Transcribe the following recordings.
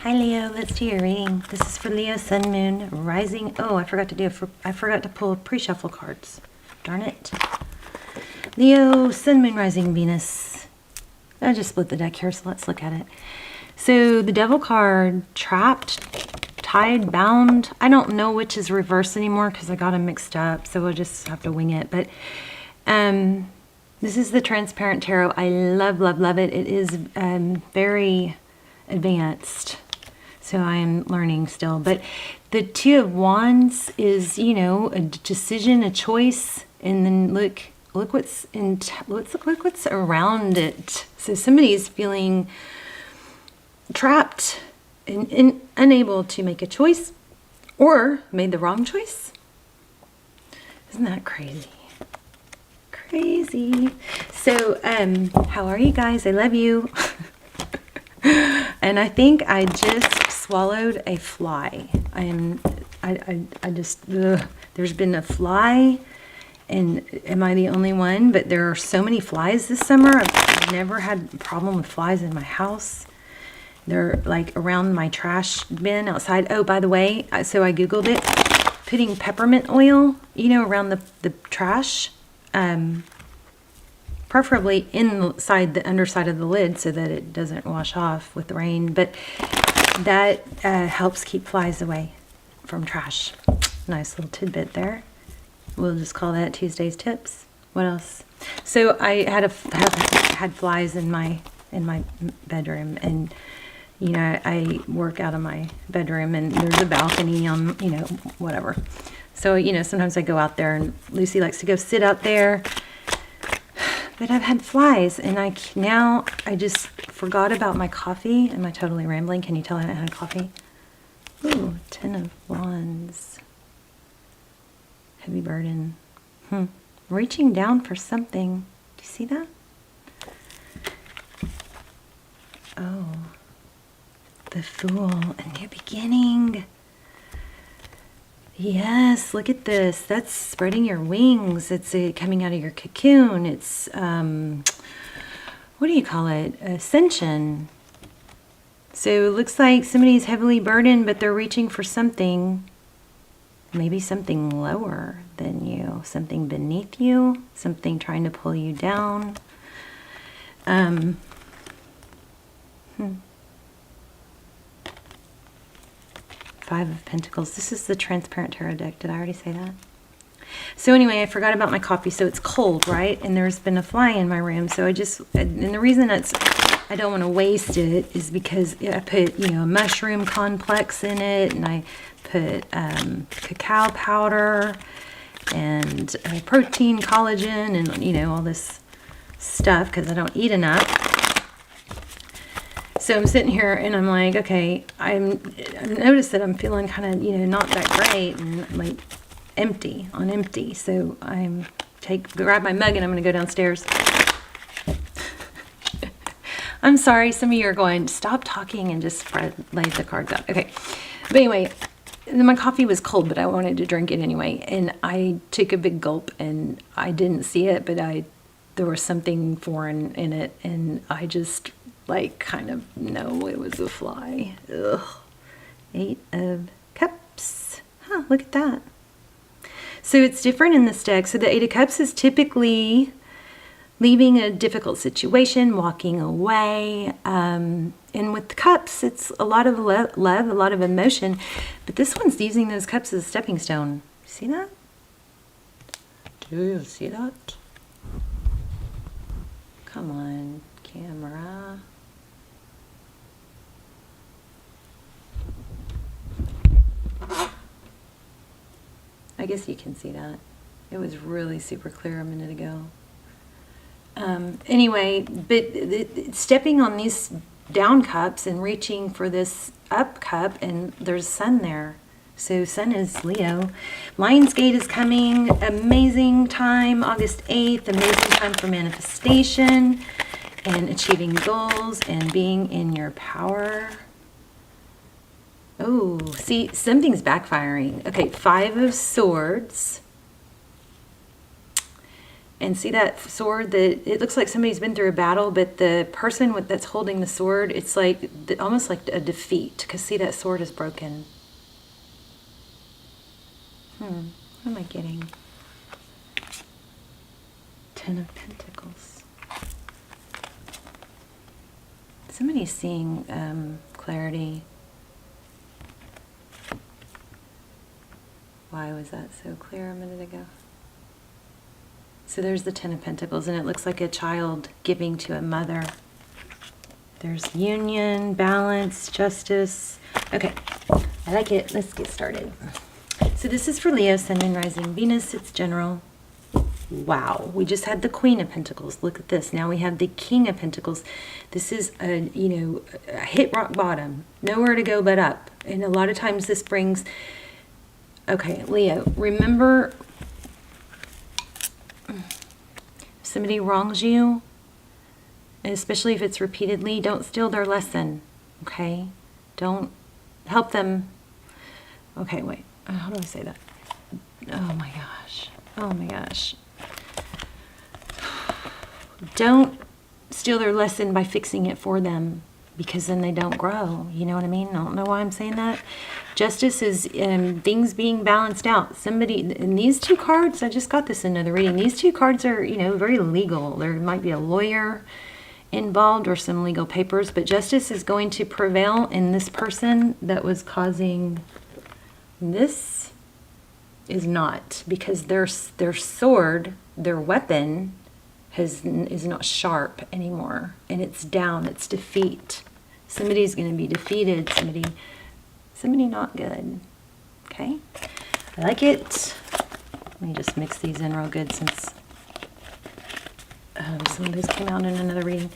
Hi Leo, let's do your reading. This is for Leo, Sun, Moon, Rising. Oh, I forgot to pull pre-shuffle cards. Darn it. Leo, Sun, Moon, Rising, Venus. I just split the deck here, so let's look at it. So the Devil card, trapped, tied, bound. I don't know which is reverse anymore because I got them mixed up, so we'll just have to wing it. But this is the Transparent Tarot. I love, love, love it. It is very advanced. So I am learning still. But the Two of Wands is, you know, a decision, a choice, and then look what's look what's around it. So somebody is feeling trapped and unable to make a choice or made the wrong choice. Isn't that crazy? Crazy. So how are you guys? I love you. And I think I just swallowed a fly. I just there's been a fly, and am I the only one? But there are so many flies this summer. I've never had a problem with flies in my house. They're like around my trash bin outside. Oh, by the way, so I Googled it. Putting peppermint oil, you know, around the trash, preferably inside the underside of the lid so that it doesn't wash off with the rain. But that helps keep flies away from trash. Nice little tidbit there. We'll just call that Tuesday's tips. What else? So I had had flies in my bedroom, and you know, I work out of my bedroom, and there's a balcony on, you know, whatever. So, you know, sometimes I go out there, and Lucy likes to go sit out there. But I've had flies, and now I just forgot about my coffee. Am I totally rambling? Can you tell I haven't had coffee? Ooh, 10 of Wands. Heavy burden. Reaching down for something. Do you see that? Oh. The Fool. A new beginning. Yes, look at this. That's spreading your wings. It's coming out of your cocoon. It's, what do you call it? Ascension. So it looks like somebody's heavily burdened, but they're reaching for something. Maybe something lower than you. Something beneath you. Something trying to pull you down. Five of Pentacles. This is the Transparent Tarot deck. Did I already say that? So anyway, I forgot about my coffee. So it's cold, right? And there's been a fly in my room. So and the reason I don't want to waste it is because I put, you know, a mushroom complex in it, and I put cacao powder and protein, collagen, and, you know, all this stuff because I don't eat enough. So I'm sitting here and I'm like, okay, I've noticed that I'm feeling kind of, you know, not that great and like empty. So grab my mug and I'm going to go downstairs. I'm sorry. Some of you are going, stop talking and just lay the cards out. Okay. But anyway, my coffee was cold, but I wanted to drink it anyway. And I took a big gulp and I didn't see it, but there was something foreign in it. And I just like kind of know it was a fly. Ugh. 8 of Cups. Huh, look at that. So it's different in this deck. So the 8 of Cups is typically leaving a difficult situation, walking away. And with Cups, it's a lot of love, a lot of emotion. But this one's using those cups as a stepping stone. See that? Do you see that? Come on, camera. I guess you can see that. It was really super clear a minute ago. Anyway, but stepping on these down cups and reaching for this up cup, and there's Sun there. So Sun is Leo. Lionsgate is coming. Amazing time, August 8th. Amazing time for manifestation and achieving goals and being in your power. Oh, see, something's backfiring. Okay, 5 of Swords. And see that sword, that it looks like somebody's been through a battle, but the person that's holding the sword, it's like almost like a defeat, because see that sword is broken. What am I getting? Ten of Pentacles. Somebody's seeing clarity. Why was that so clear a minute ago? So there's the Ten of Pentacles, and it looks like a child giving to a mother. There's union, balance, justice. Okay, I like it. Let's get started. So this is for Leo, Sun, Moon, Rising, Venus. It's general. Wow, we just had the Queen of Pentacles. Look at this. Now we have the King of Pentacles. This is a hit rock bottom, nowhere to go but up. And a lot of times this brings. Okay, Leo, remember. Somebody wrongs you, especially if it's repeatedly, don't steal their lesson, okay? Don't help them. Okay, wait, how do I say that? Oh my gosh, oh my gosh. Don't steal their lesson by fixing it for them, because then they don't grow. You know what I mean? I don't know why I'm saying that. Justice is things being balanced out. Somebody, and these two cards, I just got this in another reading. These two cards are, very legal. There might be a lawyer involved or some legal papers, but justice is going to prevail in this person that was causing this is not, because their sword, their weapon is not sharp anymore, and it's down, it's defeat. Somebody's going to be defeated, somebody not good. Okay, I like it. Let me just mix these in real good, since some of those came out in another reading.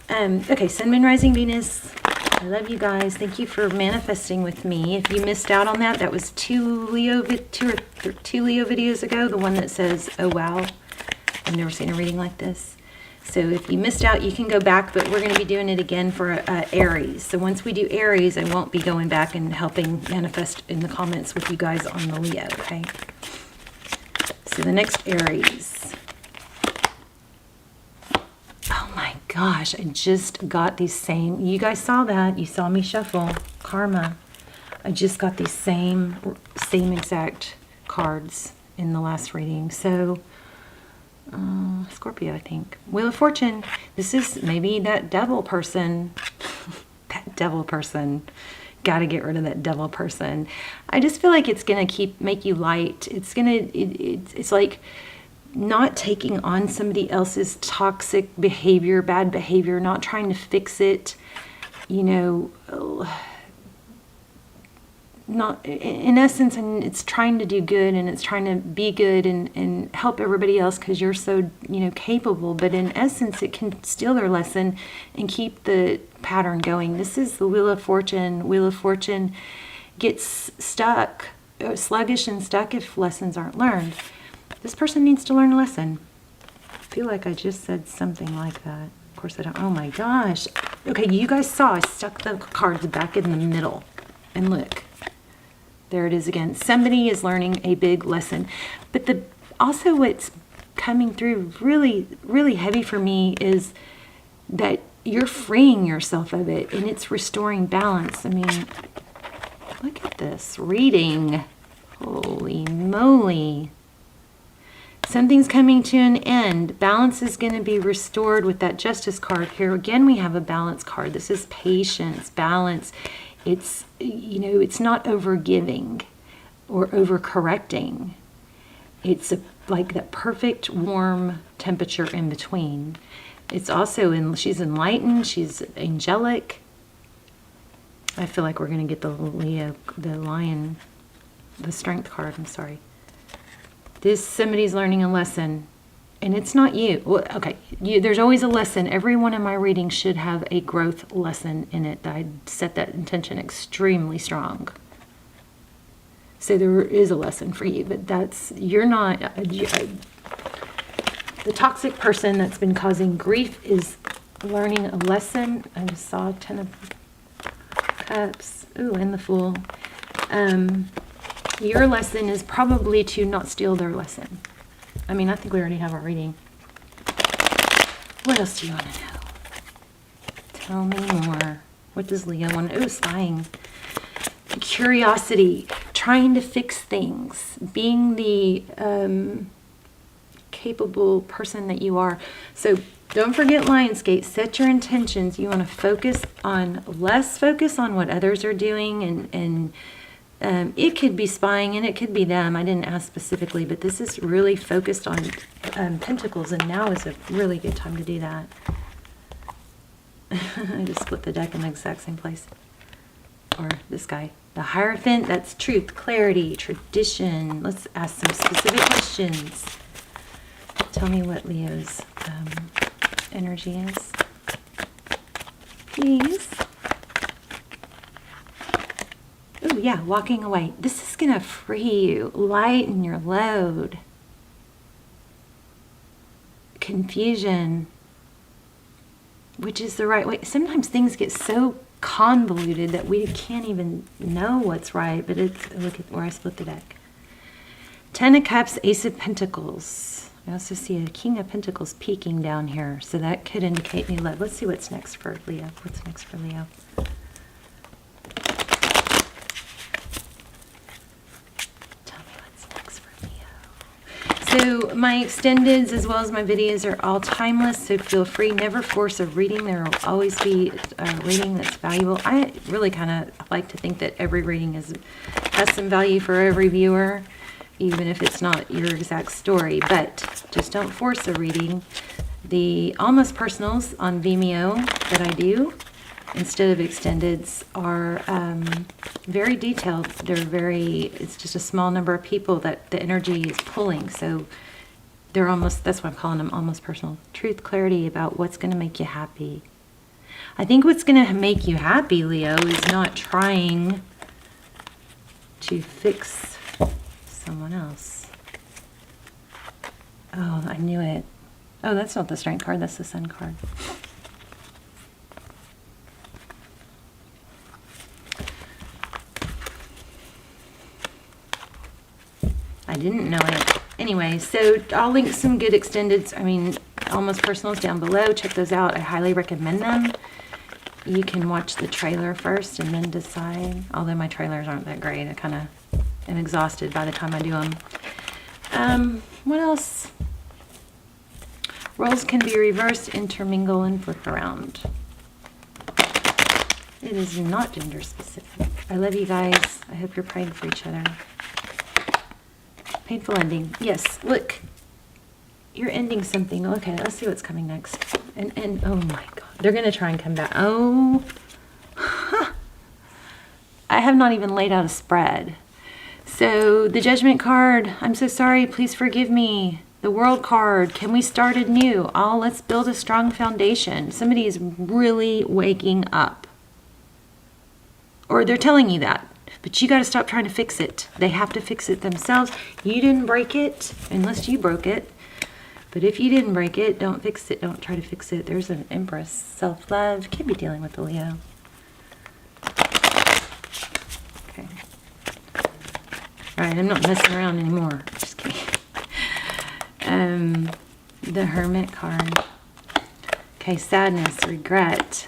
Okay, Sun, Moon, Rising, Venus. I love you guys. Thank you for manifesting with me. If you missed out on that, that was two Leo videos ago. The one that says, "Oh wow, I've never seen a reading like this." So if you missed out, you can go back, but we're going to be doing it again for Aries. So once we do Aries, I won't be going back and helping manifest in the comments with you guys on the Leo, okay? So the next Aries. Oh my gosh, I just got these same, you guys saw that. You saw me shuffle Karma. I just got these same exact cards in the last reading. So Scorpio, I think. Wheel of Fortune. This is maybe that devil person. That devil person. Got to get rid of that devil person. I just feel like it's going to make you light. It's going to, it's like not taking on somebody else's toxic behavior, bad behavior, not trying to fix it, not in essence, and it's trying to do good, and it's trying to be good and help everybody else because you're so capable, but in essence it can steal their lesson and keep the pattern going. This is the Wheel of Fortune. Wheel of Fortune gets stuck, sluggish and stuck if lessons aren't learned. This person needs to learn a lesson. I feel like I just said something like that. Of course I don't. Oh my gosh. Okay, you guys saw I stuck the cards back in the middle, and look, there it is again. Somebody is learning a big lesson. But also what's coming through really, really heavy for me is that you're freeing yourself of it, and it's restoring balance. I mean, look at this reading. Holy moly. Something's coming to an end. Balance is going to be restored with that Justice card. Here again, we have a balance card. This is patience, balance. It's, it's not over-giving or over-correcting. It's like that perfect warm temperature in between. It's also she's enlightened, she's angelic. I feel like we're going to get the lion, the strength card, I'm sorry. Somebody's learning a lesson, and it's not you. Well, okay, there's always a lesson. Every one of my readings should have a growth lesson in it. I set that intention extremely strong. So there is a lesson for you, but you're not, the toxic person that's been causing grief is learning a lesson. I just saw 10 of Cups. Ooh, and the Fool. Your lesson is probably to not steal their lesson. I mean, I think we already have our reading. What else do you want to know? Tell me more. What does Leo want to know? Oh, spying. Curiosity. Trying to fix things. Being the capable person that you are. So don't forget Lionsgate. Set your intentions. You want to less focus on what others are doing, and it could be spying and it could be them. I didn't ask specifically, but this is really focused on Pentacles, and now is a really good time to do that. I just split the deck in the exact same place. Or this guy. The Hierophant, that's truth, clarity, tradition. Let's ask some specific questions. Tell me what Leo's energy is. Please. Oh, yeah, walking away. This is going to free you. Lighten your load. Confusion. Which is the right way. Sometimes things get so convoluted that we can't even know what's right. But look at where I split the deck. 10 of Cups, Ace of Pentacles. I also see a King of Pentacles peeking down here. So that could indicate new love. Let's see what's next for Leo. What's next for Leo? So my extendeds as well as my videos are all timeless, so feel free. Never force a reading. There will always be a reading that's valuable. I really kind of like to think that every reading has some value for every viewer, even if it's not your exact story. But just don't force a reading. The almost personals on Vimeo that I do instead of extendeds are very detailed. It's just a small number of people that the energy is pulling. So they're that's why I'm calling them almost personal. Truth, clarity about what's going to make you happy. I think what's going to make you happy, Leo, is not trying to fix someone else. Oh, I knew it. Oh, that's not the Strength card. That's the Sun card. I didn't know it. Anyway, so I'll link some good extendeds. I mean, almost personals down below. Check those out. I highly recommend them. You can watch the trailer first and then decide. Although my trailers aren't that great. I kind of am exhausted by the time I do them. What else? Roles can be reversed, intermingle, and flip around. It is not gender specific. I love you guys. I hope you're praying for each other. Painful ending. Yes, look. You're ending something. Okay, let's see what's coming next. And oh my God. They're going to try and come back. Oh. Huh. I have not even laid out a spread. So the Judgment card. I'm so sorry. Please forgive me. The World card. Can we start anew? Let's build a strong foundation. Somebody is really waking up. Or they're telling you that. But you got to stop trying to fix it. They have to fix it themselves. You didn't break it unless you broke it. But if you didn't break it, don't fix it. Don't try to fix it. There's an Empress. Self-love. Can't be dealing with the Leo. Okay. All right, I'm not messing around anymore. Just kidding. The Hermit card. Okay, sadness, regret.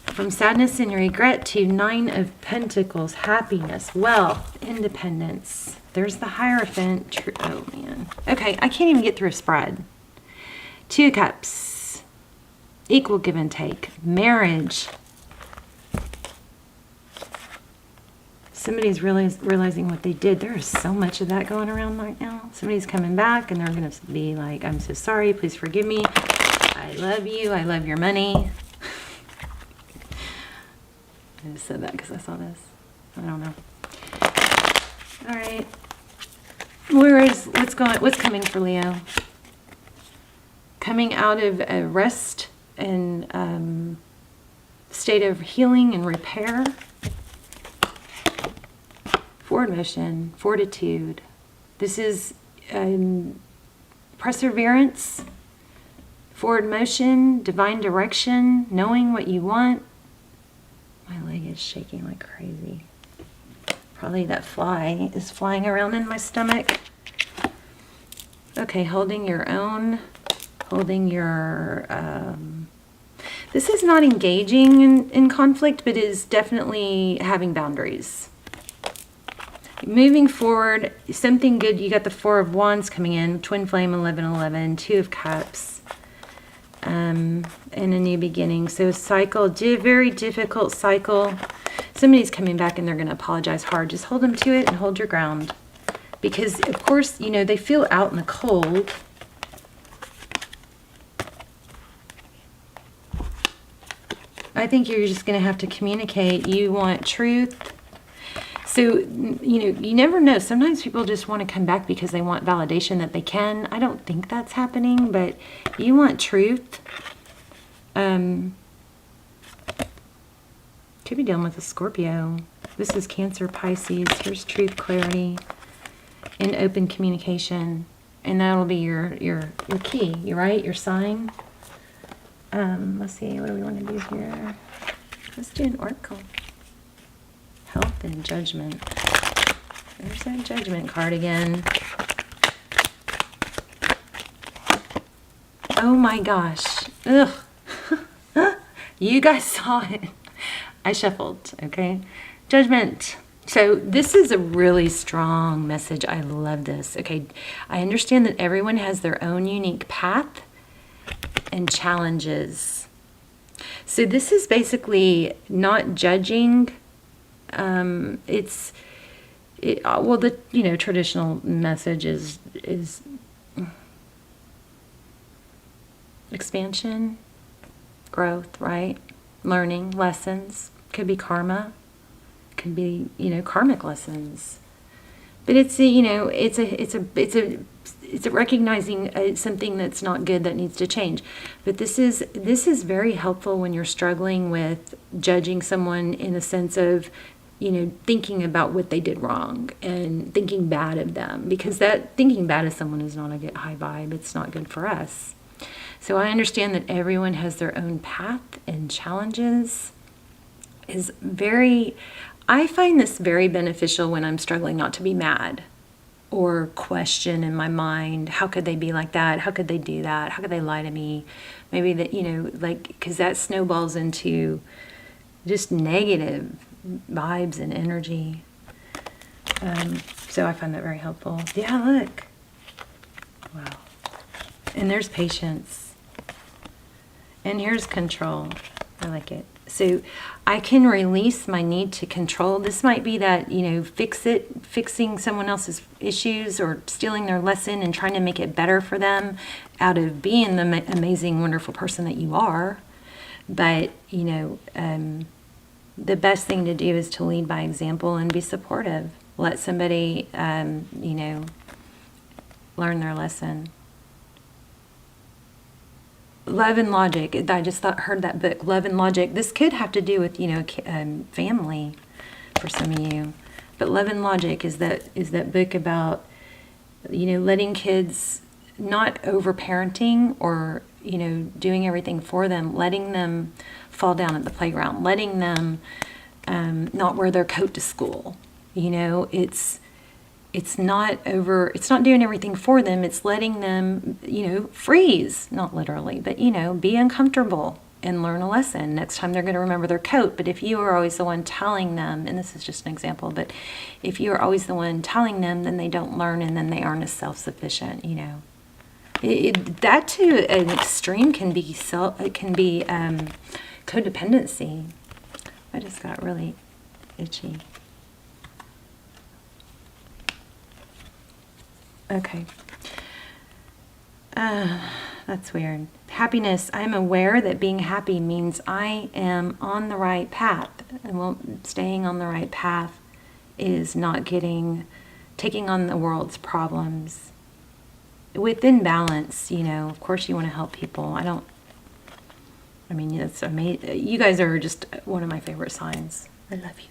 From sadness and regret to 9 of Pentacles, happiness, wealth, independence. There's the Hierophant. Oh, man. Okay, I can't even get through a spread. 2 of Cups, equal give and take, marriage. Somebody's really realizing what they did. There is so much of that going around right now. Somebody's coming back and they're going to be like, I'm so sorry. Please forgive me. I love you. I love your money. I just said that because I saw this. I don't know. All right. What's coming for Leo? Coming out of a rest and state of healing and repair. Forward motion, fortitude. This is perseverance, forward motion, divine direction, knowing what you want. My leg is shaking like crazy. Probably that fly is flying around in my stomach. Okay, holding your own, holding your, this is not engaging in conflict, but is definitely having boundaries. Moving forward, something good. You got the Four of Wands coming in, Twin Flame, 1111, Two of Cups, and a new beginning. So a cycle, very difficult cycle. Somebody's coming back and they're going to apologize hard. Just hold them to it and hold your ground. Because, of course, you know, they feel out in the cold. I think you're just going to have to communicate. You want truth. So, you know, you never know. Sometimes people just want to come back because they want validation that they can. I don't think that's happening, but you want truth. Could be dealing with a Scorpio. This is Cancer, Pisces. Here's truth, clarity, and open communication. And that'll be your key, you right? Your sign. Let's see, what do we want to do here? Let's do an oracle. Health and Judgment. There's that Judgment card again. Oh my gosh. Ugh. You guys saw it. I shuffled, okay? Judgment. So this is a really strong message. I love this. Okay, I understand that everyone has their own unique path and challenges. So this is basically not judging. Well, the traditional message is expansion, growth, right? Learning, lessons. Could be karma. Could be, karmic lessons. But it's a recognizing something that's not good that needs to change. But this is very helpful when you're struggling with judging someone in a sense of, thinking about what they did wrong and thinking bad of them, because that thinking bad of someone is not a good high vibe. It's not good for us. So I understand that everyone has their own path and challenges. I find this very beneficial when I'm struggling not to be mad or question in my mind, how could they be like that? How could they do that? How could they lie to me? Maybe that, because that snowballs into just negative vibes and energy. So I find that very helpful. Yeah, look. Wow. And there's patience. And here's control. I like it. So I can release my need to control. This might be that, fixing someone else's issues or stealing their lesson and trying to make it better for them out of being the amazing, wonderful person that you are. But, the best thing to do is to lead by example and be supportive. Let somebody, learn their lesson. Love and Logic. I just heard that book, Love and Logic. This could have to do with, family for some of you. But Love and Logic is that book about, letting kids not over-parenting or, doing everything for them, letting them fall down at the playground, letting them not wear their coat to school. It's not doing everything for them. It's letting them, freeze, not literally, but, be uncomfortable and learn a lesson. Next time they're going to remember their coat. But if you are always the one telling them, and this is just an example, but if you are always the one telling them, then they don't learn and then they aren't as self-sufficient, That to an extreme can be codependency. I just got really itchy. Okay. That's weird. Happiness. I'm aware that being happy means I am on the right path. And staying on the right path is not taking on the world's problems. Within balance, of course you want to help people. That's amazing. You guys are just one of my favorite signs. I love you.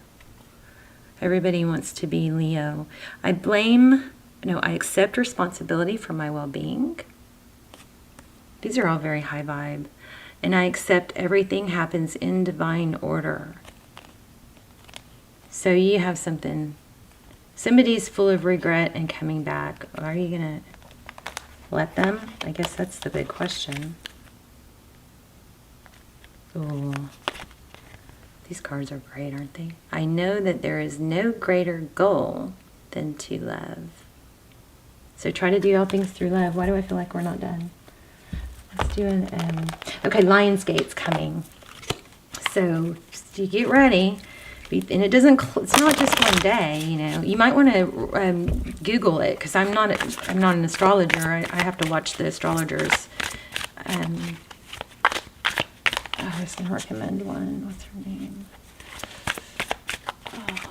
Everybody wants to be Leo. I accept responsibility for my well-being. These are all very high vibe. And I accept everything happens in divine order. So you have something Somebody's full of regret and coming back. Are you going to let them? I guess that's the big question. Oh, these cards are great, aren't they? I know that there is no greater goal than to love. So try to do all things through love. Why do I feel like we're not done? Let's do an, okay, Lionsgate's coming. So you get ready. And it doesn't, it's not just one day, you know. You might want to Google it, because I'm not an astrologer. I have to watch the astrologers. I was going to recommend one. What's her name? Oh.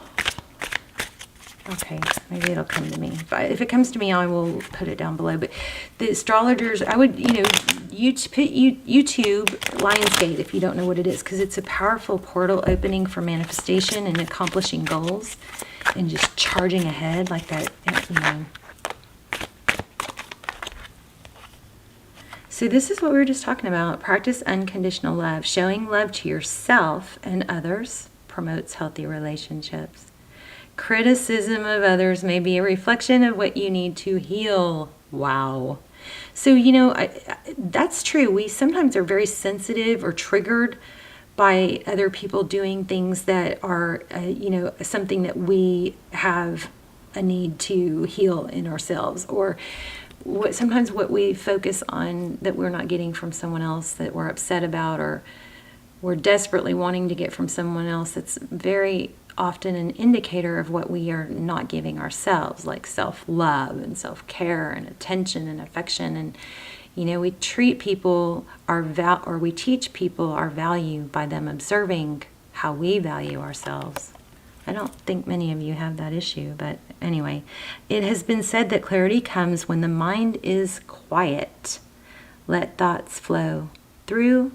Okay, maybe it'll come to me. If it comes to me, I will put it down below. But the astrologers, I would, you know, YouTube Lionsgate if you don't know what it is, because it's a powerful portal opening for manifestation and accomplishing goals and just charging ahead like that, you know. So this is what we were just talking about. Practice unconditional love. Showing love to yourself and others promotes healthy relationships. Criticism of others may be a reflection of what you need to heal. Wow. So, you know, that's true. We sometimes are very sensitive or triggered by other people doing things that are, you know, something that we have a need to heal in ourselves, or sometimes what we focus on that we're not getting from someone else that we're upset about, or we're desperately wanting to get from someone else. That's very often an indicator of what we are not giving ourselves, like self-love and self-care and attention and affection. And, you know, we treat people or we teach people our value by them observing how we value ourselves. I don't think many of you have that issue, but anyway, it has been said that clarity comes when the mind is quiet. Let thoughts flow through,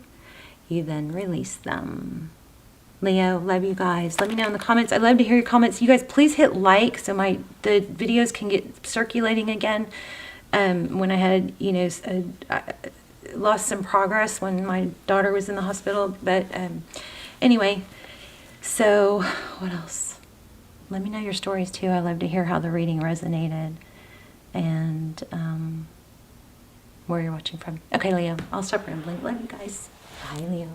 you then release them. Leo, love you guys. Let me know in the comments. I'd love to hear your comments. You guys, please hit like so the videos can get circulating again. When I had, you know, lost some progress when my daughter was in the hospital. But anyway, so what else? Let me know your stories too. I love to hear how the reading resonated and where you're watching from. Okay, Leo, I'll stop rambling. Love you guys. Bye, Leo.